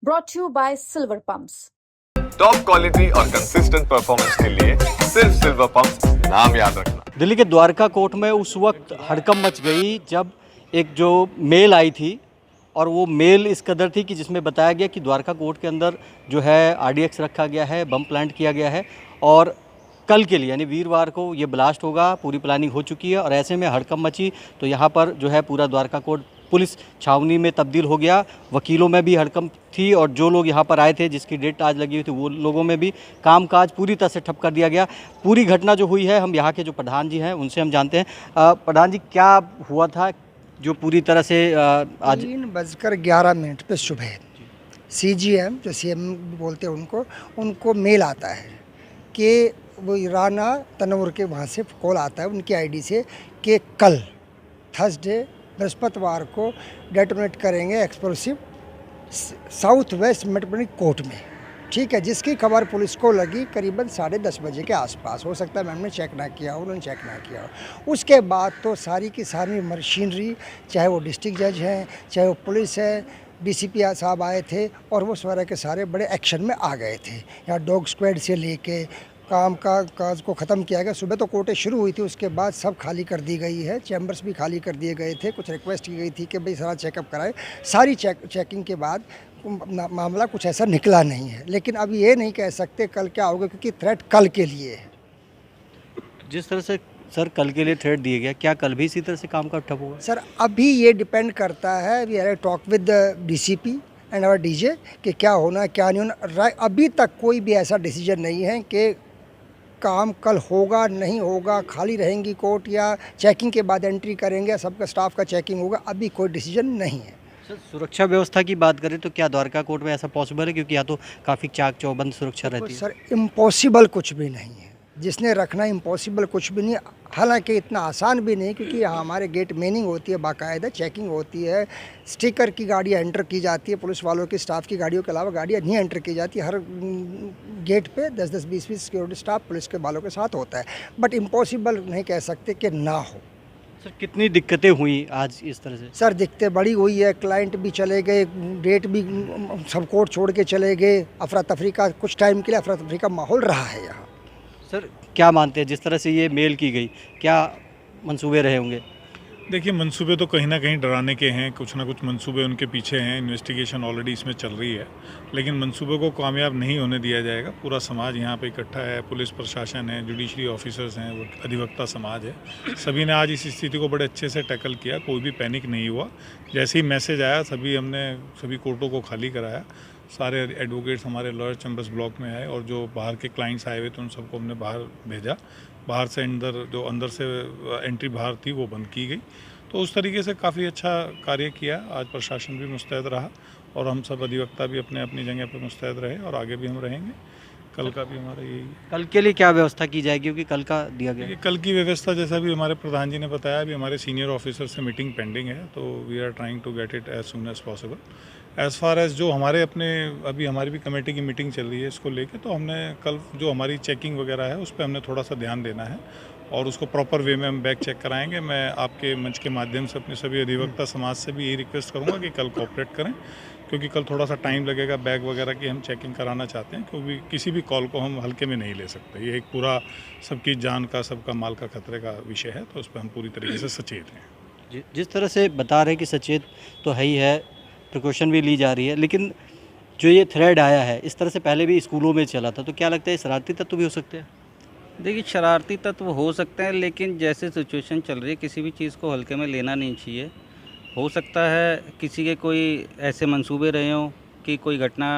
brought to you by Silver Pumps. Top quality और consistent performance के लिए सिर्फ सिल्वर पंप्स, नाम याद रखना। दिल्ली के द्वारका कोर्ट में उस वक्त हड़कंप मच गई जब एक जो मेल आई थी, और वो मेल इस कदर थी कि जिसमें बताया गया कि द्वारका कोर्ट के अंदर जो है आरडीएक्स रखा गया है, बम प्लांट किया गया है और कल के लिए यानी वीरवार को ये ब्लास्ट होगा, पूरी प्लानिंग हो चुकी है। और ऐसे में हड़कंप मची तो यहाँ पर जो है पूरा द्वारका कोर्ट पुलिस छावनी में तब्दील हो गया। वकीलों में भी हड़कंप थी और जो लोग यहाँ पर आए थे जिसकी डेट आज लगी हुई थी वो लोगों में भी कामकाज पूरी तरह से ठप कर दिया गया। पूरी घटना जो हुई है, हम यहाँ के जो प्रधान जी हैं उनसे हम जानते हैं। प्रधान जी, क्या हुआ था जो पूरी तरह से आज 3:11 पे सुबह CGM जो CM बोलते हैं उनको मेल आता है कि वो राना तनवर के वहाँ से कॉल आता है उनकी आईडी से कि कल थर्सडे बृहस्पतिवार को डेटोनेट करेंगे explosive south west metropolitan court में। ठीक है, जिसकी खबर पुलिस को लगी करीबन 10:30 बजे के आसपास। हो सकता है मैम ने चेक ना किया हो, उन्होंने चेक ना किया हो। उसके बाद तो सारी की सारी मशीनरी, चाहे वो डिस्ट्रिक्ट जज हैं, चाहे वो पुलिस है, DCP साहब आए थे और वो सारे के सारे बड़े एक्शन में आ गए थे। यहाँ डॉग स्क्वाड से लेके काज को ख़त्म किया गया। सुबह तो कोर्टें शुरू हुई थी, उसके बाद सब खाली कर दी गई है, चैम्बर्स भी खाली कर दिए गए थे। कुछ रिक्वेस्ट की गई थी कि भाई सारा चेकअप कराए। सारी चेकिंग के बाद मामला कुछ ऐसा निकला नहीं है, लेकिन अब ये नहीं कह सकते कल क्या होगा क्योंकि थ्रेट कल के लिए है। जिस तरह से सर कल के लिए थ्रेट दिए गया, क्या कल भी इसी तरह से काम का ठप होगा? सर अभी ये डिपेंड करता है, we are talk with DCP and our DJ कि क्या होना है क्या नहीं होना। अभी तक कोई भी ऐसा डिसीजन नहीं है कि काम कल होगा नहीं होगा, खाली रहेंगी कोर्ट या चेकिंग के बाद एंट्री करेंगे, सबका स्टाफ का चेकिंग होगा। अभी कोई डिसीजन नहीं है। सर सुरक्षा व्यवस्था की बात करें तो क्या द्वारका कोर्ट में ऐसा पॉसिबल है, क्योंकि यहाँ तो काफ़ी चाक चौबंद सुरक्षा रहती है? सर इम्पॉसिबल कुछ भी नहीं है, जिसने रखना इम्पॉसिबल कुछ भी नहीं। हालांकि इतना आसान भी नहीं, क्योंकि यहाँ हमारे गेट मेनिंग होती है, बाकायदा चेकिंग होती है, स्टिकर की गाड़ियाँ एंटर की जाती है, पुलिस वालों की स्टाफ की गाड़ियों के अलावा गाड़ियाँ नहीं एंटर की जाती। हर गेट पे 10-10, 20-20 सिक्योरिटी स्टाफ पुलिस के वालों के साथ होता है। बट इम्पॉसिबल नहीं कह सकते कि ना हो। सर कितनी दिक्कतें हुई आज इस तरह से? सर दिक्कतें बड़ी हुई है, क्लाइंट भी चले गए, डेट भी सब कोर्ट छोड़ के चले गए। अफरा तफरी का कुछ टाइम के लिए अफरा तफरी का माहौल रहा है यहाँ। सर क्या मानते हैं, जिस तरह से ये मेल की गई, क्या मंसूबे रहे होंगे? देखिए, मंसूबे तो कहीं ना कहीं डराने के हैं, कुछ ना कुछ मंसूबे उनके पीछे हैं, इन्वेस्टिगेशन ऑलरेडी इसमें चल रही है, लेकिन मंसूबे को कामयाब नहीं होने दिया जाएगा। पूरा समाज यहाँ पे इकट्ठा है, पुलिस प्रशासन है, जुडिशरी ऑफिसर्स हैं, वो अधिवक्ता समाज है, सभी ने आज इस स्थिति को बड़े अच्छे से टैकल किया। कोई भी पैनिक नहीं हुआ। जैसे ही मैसेज आया हमने सभी कोर्टों को खाली कराया। सारे एडवोकेट्स हमारे लॉयर चैम्बर्स ब्लॉक में आए और जो बाहर के क्लाइंट्स आए हुए थे उन सबको हमने बाहर भेजा। बाहर से अंदर से एंट्री बाहर थी वो बंद की गई। तो उस तरीके से काफ़ी अच्छा कार्य किया। आज प्रशासन भी मुस्तैद रहा और हम सब अधिवक्ता भी अपनी जगह पर मुस्तैद रहे और आगे भी हम रहेंगे। कल का भी हमारा यही। कल के लिए क्या व्यवस्था की जाएगी, क्योंकि कल का दिया गया? कल की व्यवस्था जैसा भी हमारे प्रधान जी ने बताया, अभी हमारे सीनियर ऑफिसर से मीटिंग पेंडिंग है, तो we are trying to get it as soon as possible. As far as जो हमारे अभी हमारी भी कमेटी की मीटिंग चल रही है इसको लेके, तो हमने कल जो हमारी चेकिंग वगैरह है उस पर हमने थोड़ा सा ध्यान देना है और उसको प्रॉपर वे में हम बैक चेक कराएंगे। मैं आपके मंच के माध्यम से अपने सभी अधिवक्ता समाज से भी यही रिक्वेस्ट करूँगा कि कल कोऑपरेट करें, क्योंकि कल थोड़ा सा टाइम लगेगा। बैग वगैरह की हम चेकिंग कराना चाहते हैं, क्योंकि किसी भी कॉल को हम हल्के में नहीं ले सकते। ये एक पूरा सबकी जान का, सबका माल का खतरे का विषय है, तो उस पर हम पूरी तरीके से सचेत हैं। जिस तरह से बता रहे हैं कि सचेत तो है ही है, प्रिकॉशन भी ली जा रही है, लेकिन जो ये थ्रेड आया है इस तरह से पहले भी स्कूलों में चला था, तो क्या लगता है शरारती तत्व भी हो सकते हैं? देखिए, शरारती तत्व हो सकते हैं, लेकिन जैसे सिचुएशन चल रही है किसी भी चीज़ को हल्के में लेना नहीं चाहिए। हो सकता है किसी के कोई ऐसे मंसूबे रहे हों कि कोई घटना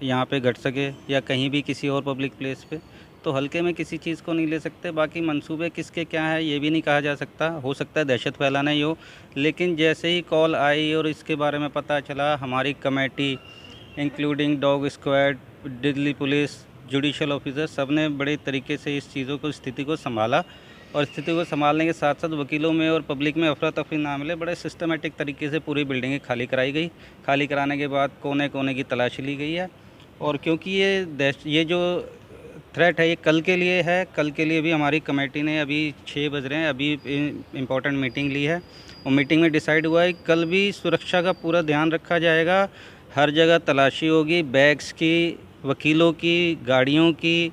यहाँ पे घट सके या कहीं भी किसी और पब्लिक प्लेस पे, तो हल्के में किसी चीज़ को नहीं ले सकते। बाकी मंसूबे किसके क्या है ये भी नहीं कहा जा सकता। हो सकता है दहशत फैलाना ही हो, लेकिन जैसे ही कॉल आई और इसके बारे में पता चला, हमारी committee including dog squad, Delhi police, judicial officer, सब ने बड़े तरीके से इस चीज़ों को, स्थिति को संभाला और स्थिति को संभालने के साथ साथ वकीलों में और पब्लिक में अफरा तफरी ना मिले, बड़े सिस्टमेटिक तरीके से पूरी बिल्डिंगें खाली कराई गई। खाली कराने के बाद कोने कोने की तलाशी ली गई है। और क्योंकि ये जो थ्रेट है ये कल के लिए है, कल के लिए भी हमारी कमेटी ने अभी 6 बज रहे हैं, अभी इम्पोर्टेंट मीटिंग ली है और मीटिंग में डिसाइड हुआ है कल भी सुरक्षा का पूरा ध्यान रखा जाएगा। हर जगह तलाशी होगी, बैग्स की, वकीलों की, गाड़ियों की,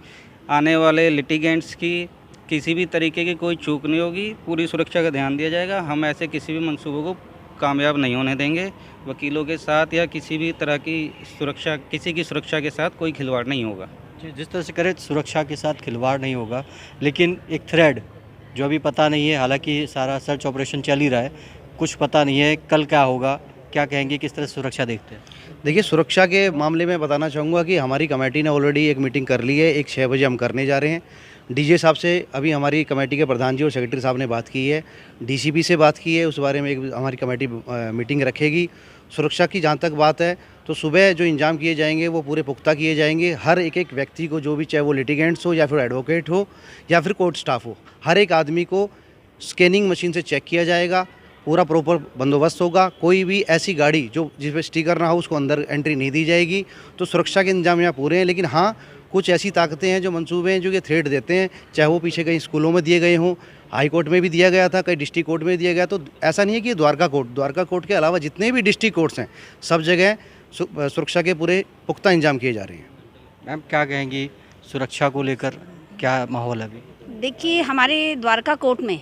आने वाले लिटिगेंट्स की, किसी भी तरीके की कोई चूक नहीं होगी। पूरी सुरक्षा का ध्यान दिया जाएगा। हम ऐसे किसी भी मंसूबों को कामयाब नहीं होने देंगे। वकीलों के साथ या किसी भी तरह की सुरक्षा, किसी की सुरक्षा के साथ कोई खिलवाड़ नहीं होगा। जिस तरह से करें सुरक्षा के साथ खिलवाड़ नहीं होगा, लेकिन एक थ्रेड जो अभी पता नहीं है, हालांकि सारा सर्च ऑपरेशन चल ही रहा है, कुछ पता नहीं है कल क्या होगा, क्या कहेंगे, किस तरह सुरक्षा देखते हैं? देखिए, सुरक्षा के मामले में बताना चाहूँगा कि हमारी कमेटी ने ऑलरेडी एक मीटिंग कर ली है। एक 6 बजे हम करने जा रहे हैं। डीजे साहब से अभी हमारी कमेटी के प्रधान जी और सेक्रेटरी साहब ने बात की है, डीसीपी से बात की है, उस बारे में एक हमारी कमेटी मीटिंग रखेगी। सुरक्षा की जहाँ तक बात है तो सुबह जो इंतजाम किए जाएंगे वो पूरे पुख्ता किए जाएंगे। हर एक व्यक्ति को, जो भी, चाहे वो लिटिगेंट्स हो या फिर एडवोकेट हो या फिर कोर्ट स्टाफ हो, हर एक आदमी को स्कैनिंग मशीन से चेक किया जाएगा। पूरा प्रॉपर बंदोबस्त होगा। कोई भी ऐसी गाड़ी जो जिस पर स्टिकर ना हो उसको अंदर एंट्री नहीं दी जाएगी। तो सुरक्षा के इंतजाम यहाँ पूरे हैं। लेकिन हाँ, कुछ ऐसी ताकतें हैं जो मंसूबे हैं जो ये थ्रेट देते हैं, चाहे वो पीछे कहीं स्कूलों में दिए गए हों, हाई कोर्ट में भी दिया गया था, कहीं डिस्ट्रिक्ट कोर्ट में दिया गया। तो ऐसा नहीं है कि द्वारका कोर्ट के अलावा जितने भी डिस्ट्रिक्ट कोर्ट्स हैं, सब जगह सुरक्षा के पूरे पुख्ता इंतजाम किए जा रहे हैं। मैम, क्या कहेंगी सुरक्षा को लेकर, क्या माहौल है अभी? देखिए, हमारे द्वारका कोर्ट में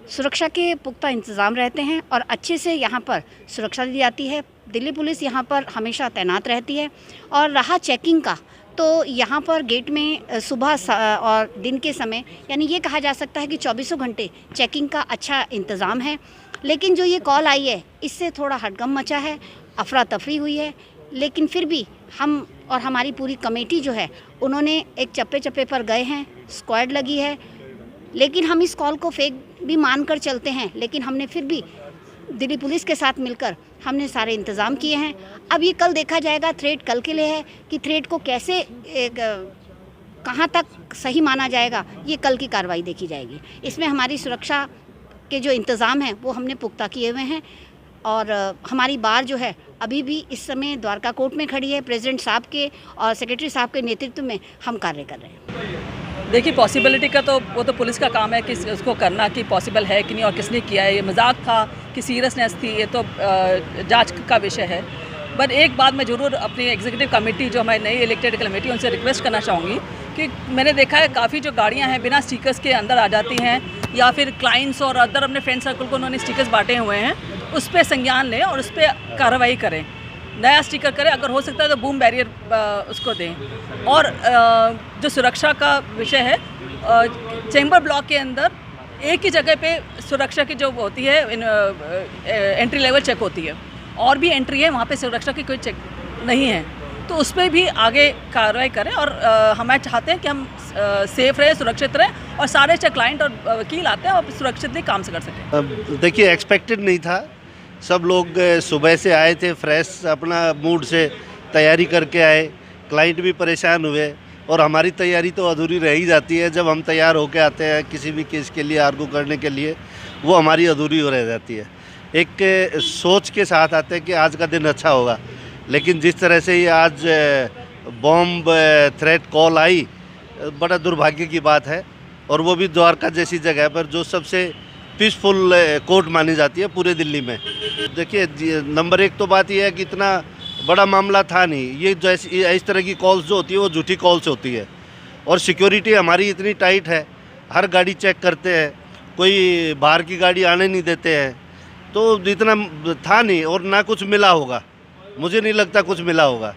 सुरक्षा के पुख्ता इंतज़ाम रहते हैं और अच्छे से यहाँ पर सुरक्षा दी जाती है। दिल्ली पुलिस यहाँ पर हमेशा तैनात रहती है। और रहा चेकिंग का, तो यहाँ पर गेट में सुबह और दिन के समय, यानी ये कहा जा सकता है कि 24 घंटे चेकिंग का अच्छा इंतज़ाम है। लेकिन जो ये कॉल आई है, इससे थोड़ा हड़कंप मचा है, अफरा तफरी हुई है। लेकिन फिर भी हम और हमारी पूरी कमेटी जो है, उन्होंने एक चप्पे चप्पे पर गए हैं, स्क्वाड लगी है। लेकिन हम इस कॉल को फेक भी मान कर चलते हैं, लेकिन हमने फिर भी दिल्ली पुलिस के साथ मिलकर हमने सारे इंतज़ाम किए हैं। अब ये कल देखा जाएगा, थ्रेट कल के लिए है कि थ्रेट को कैसे कहाँ तक सही माना जाएगा, ये कल की कार्रवाई देखी जाएगी। इसमें हमारी सुरक्षा के जो इंतज़ाम हैं वो हमने पुख्ता किए हुए हैं। और हमारी बार जो है अभी भी इस समय द्वारका कोर्ट में खड़ी है। प्रेसिडेंट साहब के और सेक्रेटरी साहब के नेतृत्व में हम कार्य कर रहे हैं। देखिए, पॉसिबिलिटी का तो वो तो पुलिस का काम है कि उसको करना कि पॉसिबल है कि नहीं और किसने किया है, ये मजाक था कि सीरियसनेस थी, ये तो जांच का विषय है। बट एक बात मैं ज़रूर अपनी एग्जीक्यूटिव कमेटी, जो हमारी नई इलेक्टेड कमेटी, उनसे रिक्वेस्ट करना चाहूँगी कि मैंने देखा है काफ़ी जो गाड़ियाँ हैं बिना स्टिकर्स के अंदर आ जाती हैं, या फिर क्लाइंट्स और अदर अपने फ्रेंड सर्कल को उन्होंने स्टिकर्स बांटे हुए हैं, उस पर संज्ञान लें और उस पर कार्रवाई करें, नया स्टिकर करें, अगर हो सकता है तो बूम बैरियर उसको दें। और जो सुरक्षा का विषय है, चैम्बर ब्लॉक के अंदर एक ही जगह पे सुरक्षा की जो होती है एंट्री लेवल चेक होती है, और भी एंट्री है वहाँ पे सुरक्षा की कोई चेक नहीं है, तो उस पर भी आगे कार्रवाई करें। और हम चाहते हैं कि हम सेफ रहें, सुरक्षित रहें, और सारे चाहे क्लाइंट और वकील आते हैं और सुरक्षित काम से कर सकें। देखिए, एक्सपेक्टेड नहीं था। सब लोग सुबह से आए थे, फ्रेश अपना मूड से तैयारी करके आए। क्लाइंट भी परेशान हुए और हमारी तैयारी तो अधूरी रह ही जाती है। जब हम तैयार होके आते हैं किसी भी केस के लिए आर्गू करने के लिए, वो हमारी अधूरी हो रह जाती है। एक सोच के साथ आते हैं कि आज का दिन अच्छा होगा, लेकिन जिस तरह से ये आज बॉम्ब थ्रेट कॉल आई, बड़ा दुर्भाग्य की बात है। और वो भी द्वारका जैसी जगह पर, जो सबसे पीसफुल कोर्ट मानी जाती है पूरे दिल्ली में। देखिए, नंबर एक तो बात यह है कि इतना बड़ा मामला था नहीं। ये जैसी इस तरह की कॉल्स जो होती है वो झूठी कॉल्स होती है। और सिक्योरिटी हमारी इतनी टाइट है, हर गाड़ी चेक करते हैं, कोई बाहर की गाड़ी आने नहीं देते हैं। तो इतना था नहीं, और ना कुछ मिला होगा, मुझे नहीं लगता कुछ मिला होगा।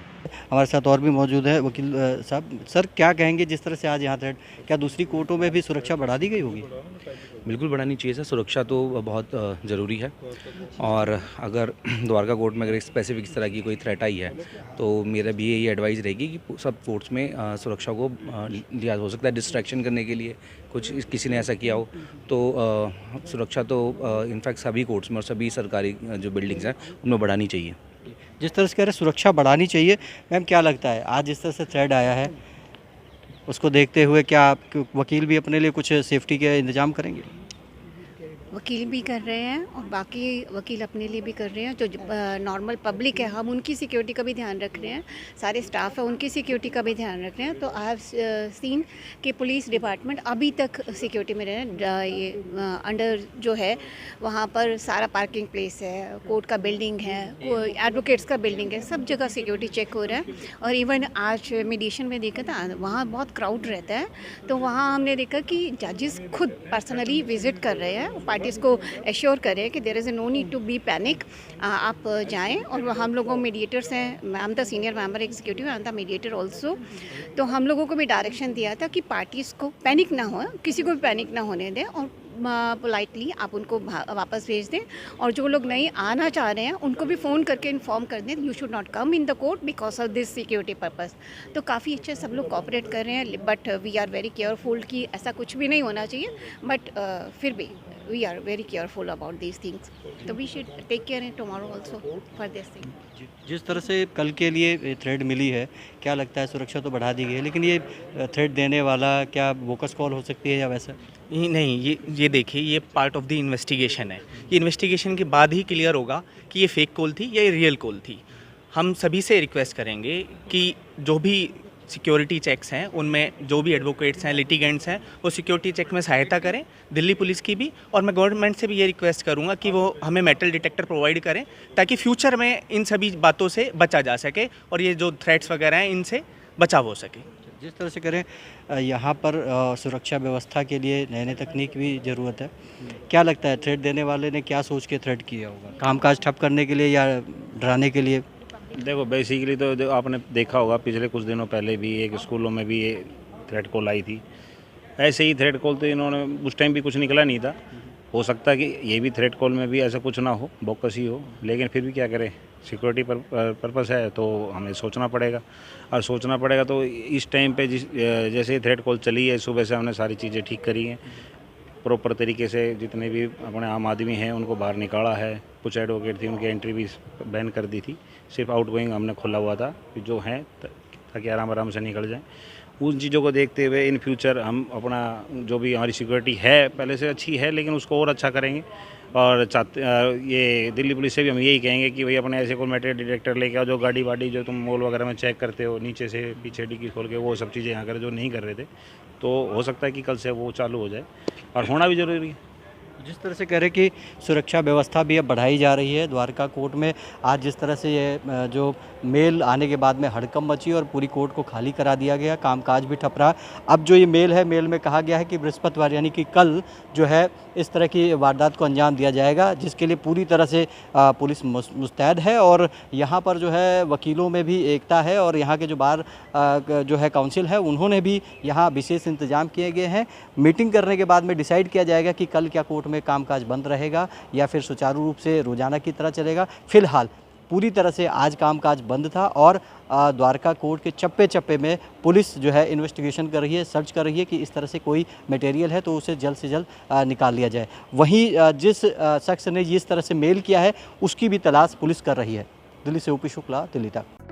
हमारे साथ और भी मौजूद है वकील साहब। सर, क्या कहेंगे जिस तरह से आज यहाँ थ्रेट, क्या दूसरी कोर्टों में भी सुरक्षा बढ़ा दी गई होगी? बिल्कुल बढ़ानी चाहिए सर, सुरक्षा तो बहुत ज़रूरी है। और अगर द्वारका कोर्ट में अगर स्पेसिफिक इस तरह की कोई थ्रेट आई है, तो मेरा भी यही एडवाइस रहेगी कि सब कोर्ट्स में सुरक्षा को लिया हो सकता है डिस्ट्रैक्शन करने के लिए, कुछ किसी ने ऐसा किया हो तो सुरक्षा तो इनफैक्ट सभी कोर्ट्स में और सभी सरकारी जो बिल्डिंग्स हैं उनमें बढ़ानी चाहिए। जिस तरह से कह रहे सुरक्षा बढ़ानी चाहिए, मैम क्या लगता है आज जिस तरह से थ्रेड आया है उसको देखते हुए क्या आप वकील भी अपने लिए कुछ सेफ्टी के इंतजाम करेंगे? वकील भी कर रहे हैं और बाकी वकील अपने लिए भी कर रहे हैं। जो नॉर्मल पब्लिक है हम उनकी सिक्योरिटी का भी ध्यान रख रहे हैं, सारे स्टाफ है उनकी सिक्योरिटी का भी ध्यान रख रहे हैं। तो आई हैव सीन कि पुलिस डिपार्टमेंट अभी तक सिक्योरिटी में रहे। ये अंडर जो है वहाँ पर सारा पार्किंग प्लेस है, कोर्ट का बिल्डिंग है, एडवोकेट्स का बिल्डिंग है, सब जगह सिक्योरिटी चेक हो रहा है। और इवन आज मेडिएशन में देखा था वहाँ बहुत क्राउड रहता है, तो वहाँ हमने देखा कि जजेस खुद पर्सनली विजिट कर रहे हैं, पार्टीज़ को एश्योर करें कि there is no need to be panic, आप जाएं। और हम लोगों मीडिएटर्स हैं, I am the senior member executive, I am the mediator also. तो हम लोगों को भी डायरेक्शन दिया था कि पार्टीज़ को पैनिक ना हो, किसी को भी पैनिक ना होने दें और पोलाइटली आप उनको वापस भेज दें। और जो लोग नहीं आना चाह रहे हैं उनको भी फ़ोन करके इन्फॉर्म कर दें you should not come in the court because of this security purpose. तो काफ़ी अच्छे सब लोग कोऑपरेट कर रहे हैं, but we are very careful कि ऐसा कुछ भी नहीं होना चाहिए, बट फिर भी we are very careful about these things. तो we should take care in tomorrow also for this thing. जिस तरह से कल के लिए थ्रेड मिली है, क्या लगता है? सुरक्षा तो बढ़ा दी गई है, लेकिन ये थ्रेड देने वाला क्या बोकस कॉल हो सकती है या वैसा? नहीं, ये देखिए, ये पार्ट ऑफ द इन्वेस्टिगेशन है। ये इन्वेस्टिगेशन के बाद ही क्लियर होगा कि ये फेक कॉल थी या ये रियल कॉल थी। हम सभी से रिक्वेस्ट करेंगे कि जो भी सिक्योरिटी चेक्स हैं उनमें जो भी एडवोकेट्स हैं, लिटिगेंट्स हैं, वो सिक्योरिटी चेक में सहायता करें, दिल्ली पुलिस की भी। और मैं गवर्नमेंट से भी ये रिक्वेस्ट करूंगा कि वो हमें मेटल डिटेक्टर प्रोवाइड करें ताकि फ्यूचर में इन सभी बातों से बचा जा सके और ये जो थ्रेट्स वगैरह हैं इनसे बचाव हो सके। जिस तरह से करें यहाँ पर सुरक्षा व्यवस्था के लिए नए नए तकनीक भी ज़रूरत है। क्या लगता है थ्रेड देने वाले ने क्या सोच के थ्रेड किया होगा? कामकाज ठप करने के लिए या डराने के लिए? देखो, बेसिकली तो आपने देखा होगा पिछले कुछ दिनों पहले भी एक स्कूलों में भी ये थ्रेड कॉल आई थी। ऐसे ही थ्रेड कॉल तो इन्होंने उस टाइम भी कुछ निकला नहीं था। हो सकता है कि ये भी थ्रेड कॉल में भी ऐसा कुछ ना हो, बोकस ही हो, लेकिन फिर भी क्या करें, सिक्योरिटी पर्पस है तो हमें सोचना पड़ेगा। और सोचना पड़ेगा तो इस टाइम पे जैसे थ्रेड कॉल चली है, सुबह से हमने सारी चीज़ें ठीक करी हैं प्रॉपर तरीके से। जितने भी अपने आम आदमी हैं उनको बाहर निकाला है। कुछ एडवोकेट थी उनकी एंट्री भी बैन कर दी थी, सिर्फ आउट गोइंग हमने खोला हुआ था कि जो हैं ताकि आराम से निकल जाएं। उन चीज़ों को देखते हुए इन फ्यूचर हम अपना जो भी हमारी सिक्योरिटी है पहले से अच्छी है, लेकिन उसको और अच्छा करेंगे। और ये दिल्ली पुलिस से भी हम यही कहेंगे कि भाई अपने ऐसे कोई मेटल डिटेक्टर लेके आओ, जो गाड़ी वाड़ी जो तुम मॉल वगैरह में चेक करते हो नीचे से पीछे डिग्गी खोल के, वो सब चीज़ें यहाँ कर जो नहीं कर रहे थे, तो हो सकता है कि कल से वो चालू हो जाए और होना भी ज़रूरी है। जिस तरह से कह रहे कि सुरक्षा व्यवस्था भी अब बढ़ाई जा रही है द्वारका कोर्ट में, आज जिस तरह से ये जो मेल आने के बाद में हड़कंप मची और पूरी कोर्ट को खाली करा दिया गया, कामकाज भी ठप रहा। अब जो ये मेल है, मेल में कहा गया है कि बृहस्पतिवार यानी कि कल जो है इस तरह की वारदात को अंजाम दिया जाएगा, जिसके लिए पूरी तरह से पुलिस मुस्तैद है। और यहाँ पर जो है वकीलों में भी एकता है और यहाँ के जो बार जो है काउंसिल है उन्होंने भी यहाँ विशेष इंतजाम किए गए हैं। मीटिंग करने के बाद में डिसाइड किया जाएगा कि कल क्या कोर्ट में कामकाज बंद रहेगा या फिर सुचारू रूप से रोजाना की तरह चलेगा। फिलहाल पूरी तरह से आज कामकाज बंद था और द्वारका कोर्ट के चप्पे चप्पे में पुलिस जो है इन्वेस्टिगेशन कर रही है, सर्च कर रही है कि इस तरह से कोई मटेरियल है तो उसे जल्द से जल्द निकाल लिया जाए। वहीं जिस शख्स ने जिस तरह से मेल किया है उसकी भी तलाश पुलिस कर रही है। दिल्ली से ओपी शुक्ला, दिल्ली तक।